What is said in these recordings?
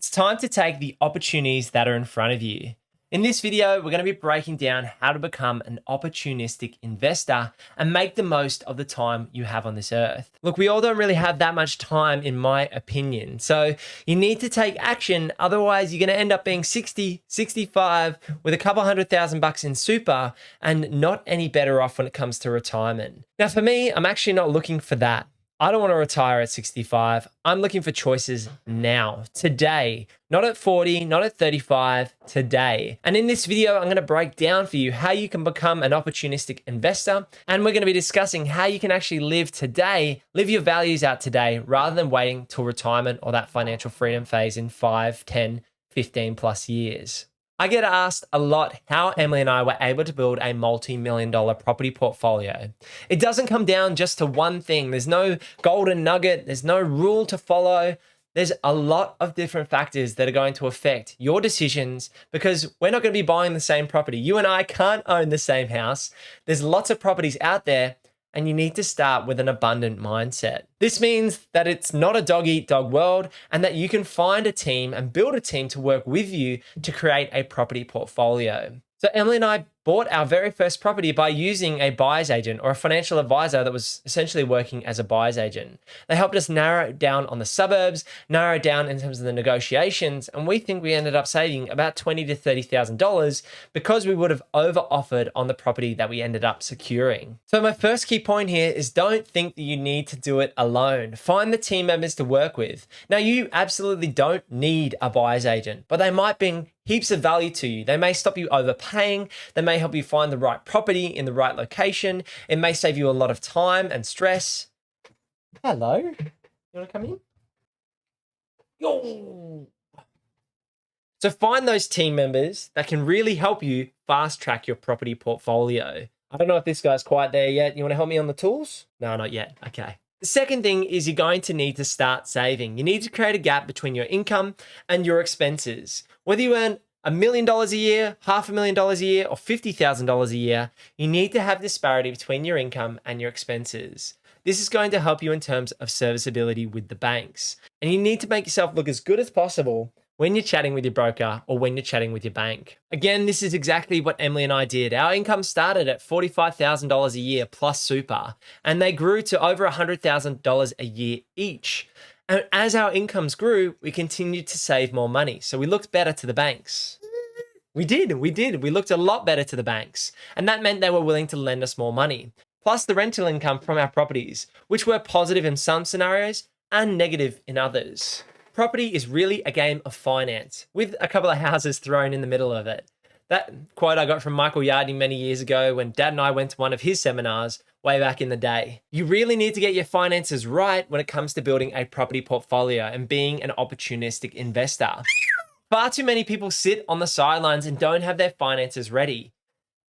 It's time to take the opportunities that are in front of you. In this video, we're going to be breaking down how to become an opportunistic investor and make the most of the time you have on this earth. Look, we all don't really have that much time, in my opinion. So you need to take action. Otherwise, you're going to end up being 60, 65 with a couple $100,000 in super and not any better off when it comes to retirement. Now, for me, I'm actually not looking for that. I don't want to retire at 65. I'm looking for choices now, today, not at 40, not at 35, today. And in this video, I'm going to break down for you how you can become an opportunistic investor. And we're going to be discussing how you can actually live today, live your values out today, rather than waiting till retirement or that financial freedom phase in 5, 10, 15 plus years. I get asked a lot how Emily and I were able to build a multi-million-dollar property portfolio. It doesn't come down just to one thing. There's no golden nugget. There's no rule to follow. There's a lot of different factors that are going to affect your decisions because we're not going to be buying the same property. You and I can't own the same house. There's lots of properties out there, and you need to start with an abundant mindset. This means that it's not a dog-eat-dog world and that you can find a team and build a team to work with you to create a property portfolio. So Emily and I bought our very first property by using a buyer's agent or a financial advisor that was essentially working as a buyer's agent. They helped us narrow it down on the suburbs, narrow it down in terms of the negotiations, and we think we ended up saving about $20,000 to $30,000 because we would have over-offered on the property that we ended up securing. So my first key point here is don't think that you need to do it alone. Find the team members to work with. Now, you absolutely don't need a buyer's agent, but they might bring heaps of value to you. They may stop you overpaying. They may help you find the right property in the right location. It may save you a lot of time and stress. Hello. You want to come in? Yo. So find those team members that can really help you fast track your property portfolio. I don't know if this guy's quite there yet. You want to help me on the tools? No, not yet. Okay. The second thing is you're going to need to start saving. You need to create a gap between your income and your expenses. Whether you earn $1 million a year, $500,000 a year, or $50,000 a year, you need to have disparity between your income and your expenses. This is going to help you in terms of serviceability with the banks. And you need to make yourself look as good as possible when you're chatting with your broker or when you're chatting with your bank. Again, this is exactly what Emily and I did. Our income started at $45,000 a year plus super, and they grew to over $100,000 a year each. And as our incomes grew, we continued to save more money. So we looked better to the banks. We did. We looked a lot better to the banks. And that meant they were willing to lend us more money. Plus the rental income from our properties, which were positive in some scenarios and negative in others. Property is really a game of finance with a couple of houses thrown in the middle of it. That quote I got from Michael Yardney many years ago when Dad and I went to one of his seminars way back in the day. You really need to get your finances right when it comes to building a property portfolio and being an opportunistic investor. Far too many people sit on the sidelines and don't have their finances ready.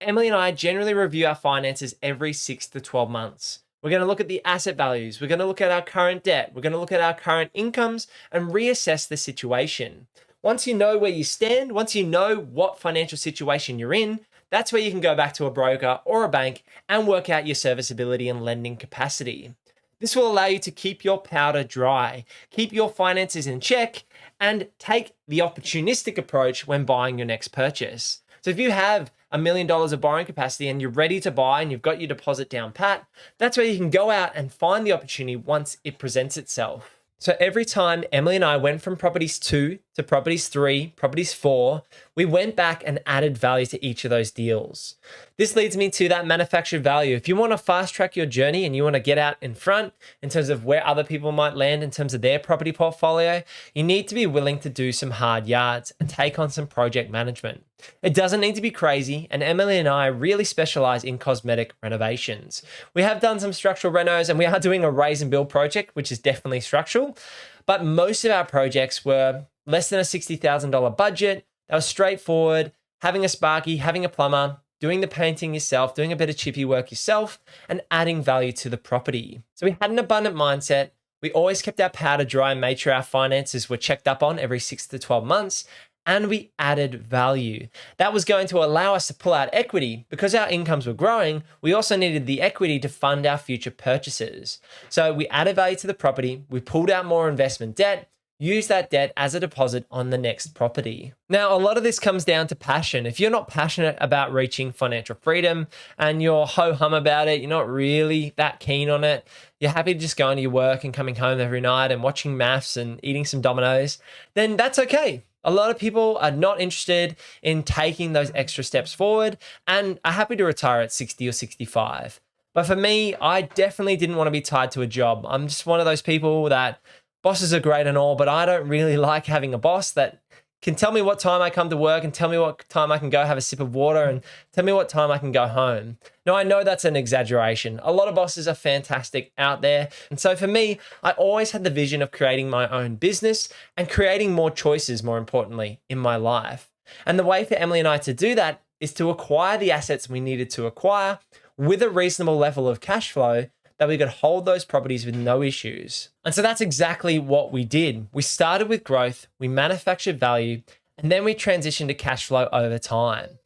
Emily and I generally review our finances every 6 to 12 months. We're going to look at the asset values. We're going to look at our current debt. We're going to look at our current incomes and reassess the situation. Once you know where you stand, once you know what financial situation you're in, that's where you can go back to a broker or a bank and work out your serviceability and lending capacity. This will allow you to keep your powder dry, keep your finances in check, and take the opportunistic approach when buying your next purchase. So if you have $1 million of borrowing capacity and you're ready to buy and you've got your deposit down pat, that's where you can go out and find the opportunity once it presents itself. So every time Emily and I went from properties 2 to properties 3, properties 4, we went back and added value to each of those deals. This leads me to that manufactured value. If you want to fast track your journey and you want to get out in front in terms of where other people might land in terms of their property portfolio, you need to be willing to do some hard yards and take on some project management. It doesn't need to be crazy, and Emily and I really specialize in cosmetic renovations. We have done some structural renos and we are doing a raise and build project, which is definitely structural, but most of our projects were less than a $60,000 budget. They were straightforward, having a sparky, having a plumber, doing the painting yourself, doing a bit of chippy work yourself, and adding value to the property. So we had an abundant mindset. We always kept our powder dry and made sure our finances were checked up on every 6 to 12 months. And we added value. That was going to allow us to pull out equity. Because our incomes were growing, we also needed the equity to fund our future purchases. So we added value to the property, we pulled out more investment debt, use that debt as a deposit on the next property. Now, a lot of this comes down to passion. If you're not passionate about reaching financial freedom and you're ho-hum about it, you're not really that keen on it, you're happy to just going to your work and coming home every night and watching maths and eating some Dominoes, then that's okay. A lot of people are not interested in taking those extra steps forward and are happy to retire at 60 or 65. But for me, I definitely didn't want to be tied to a job. I'm just one of those people that bosses are great and all, but I don't really like having a boss that can tell me what time I come to work and tell me what time I can go have a sip of water and tell me what time I can go home. Now, I know that's an exaggeration. A lot of bosses are fantastic out there. And so for me, I always had the vision of creating my own business and creating more choices, more importantly, in my life. And the way for Emily and I to do that is to acquire the assets we needed to acquire with a reasonable level of cash flow that we could hold those properties with no issues. And so that's exactly what we did. We started with growth, we manufactured value, and then we transitioned to cash flow over time.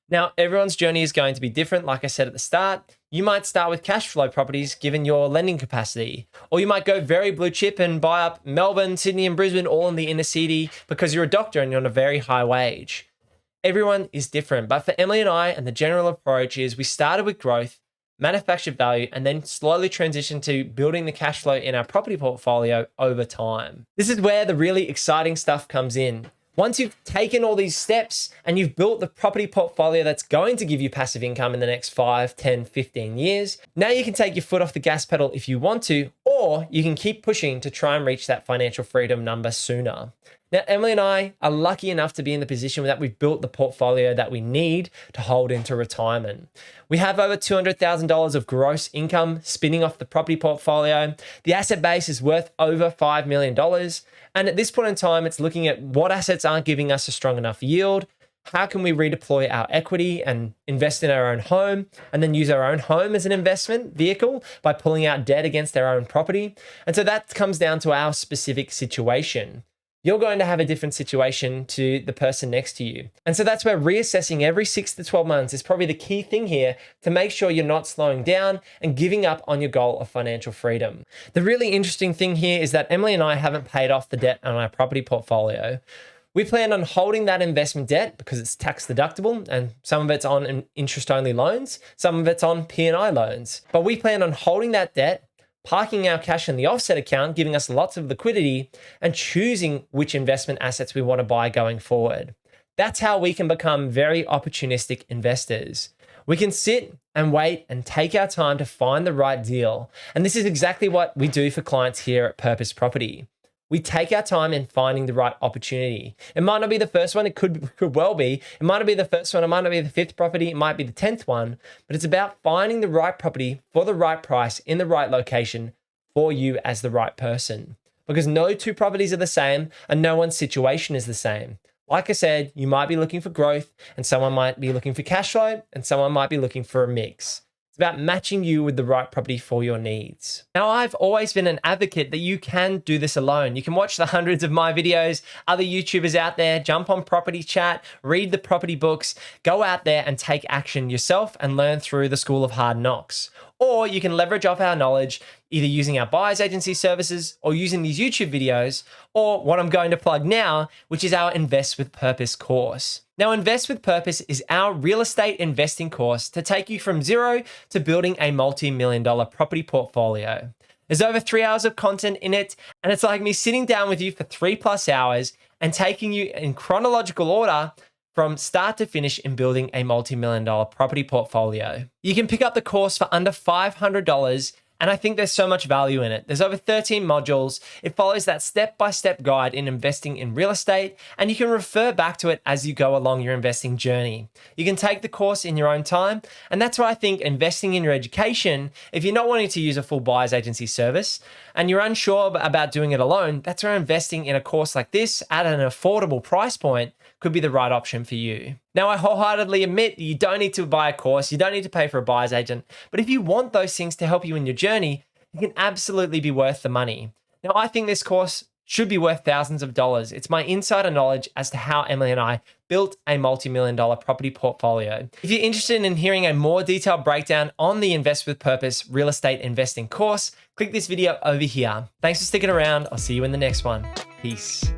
Now, everyone's journey is going to be different. Like I said at the start, you might start with cash flow properties given your lending capacity, or you might go very blue chip and buy up Melbourne, Sydney, and Brisbane all in the inner city because you're a doctor and you're on a very high wage. Everyone is different, but for Emily and I, and the general approach is we started with growth, manufactured value, and then slowly transition to building the cash flow in our property portfolio over time. This is where the really exciting stuff comes in. Once you've taken all these steps and you've built the property portfolio that's going to give you passive income in the next 5, 10, 15 years, now you can take your foot off the gas pedal if you want to, or you can keep pushing to try and reach that financial freedom number sooner. Now, Emily and I are lucky enough to be in the position that we've built the portfolio that we need to hold into retirement. We have over $200,000 of gross income spinning off the property portfolio. The asset base is worth over $5 million. And at this point in time, it's looking at what assets aren't giving us a strong enough yield. How can we redeploy our equity and invest in our own home and then use our own home as an investment vehicle by pulling out debt against our own property? And so that comes down to our specific situation. You're going to have a different situation to the person next to you. And so that's where reassessing every 6 to 12 months is probably the key thing here to make sure you're not slowing down and giving up on your goal of financial freedom. The really interesting thing here is that Emily and I haven't paid off the debt on our property portfolio. We plan on holding that investment debt because it's tax deductible and some of it's on interest-only loans, some of it's on P&I loans. But we plan on holding that debt, parking our cash in the offset account, giving us lots of liquidity, and choosing which investment assets we want to buy going forward. That's how we can become very opportunistic investors. We can sit and wait and take our time to find the right deal. And this is exactly what we do for clients here at Purpose Property. We take our time in finding the right opportunity. It might not be the first one, it could well be. It might not be the first one, it might not be the 5th property, it might be the 10th one, but it's about finding the right property for the right price in the right location for you as the right person. Because no two properties are the same and no one's situation is the same. Like I said, you might be looking for growth and someone might be looking for cash flow and someone might be looking for a mix. It's about matching you with the right property for your needs. Now, I've always been an advocate that you can do this alone. You can watch the hundreds of my videos, other YouTubers out there, jump on Property Chat, read the property books, go out there and take action yourself and learn through the School of Hard Knocks. Or you can leverage off our knowledge either using our buyer's agency services or using these YouTube videos, or what I'm going to plug now, which is our Invest with Purpose course. Now, Invest with Purpose is our real estate investing course to take you from zero to building a multi-million-dollar property portfolio. There's over 3 hours of content in it, and it's like me sitting down with you for 3+ hours and taking you in chronological order from start to finish in building a multi-million-dollar property portfolio. You can pick up the course for under $500, and I think there's so much value in it. There's over 13 modules. It follows that step-by-step guide in investing in real estate, and you can refer back to it as you go along your investing journey. You can take the course in your own time, and that's why I think investing in your education, if you're not wanting to use a full buyer's agency service, and you're unsure about doing it alone, that's where investing in a course like this at an affordable price point could be the right option for you. Now, I wholeheartedly admit you don't need to buy a course, you don't need to pay for a buyer's agent, but if you want those things to help you in your journey, it can absolutely be worth the money. Now, I think this course should be worth thousands of dollars. It's my insider knowledge as to how Emily and I built a multi-million dollar property portfolio. If you're interested in hearing a more detailed breakdown on the Invest with Purpose real estate investing course, click this video over here. Thanks for sticking around. I'll see you in the next one. Peace.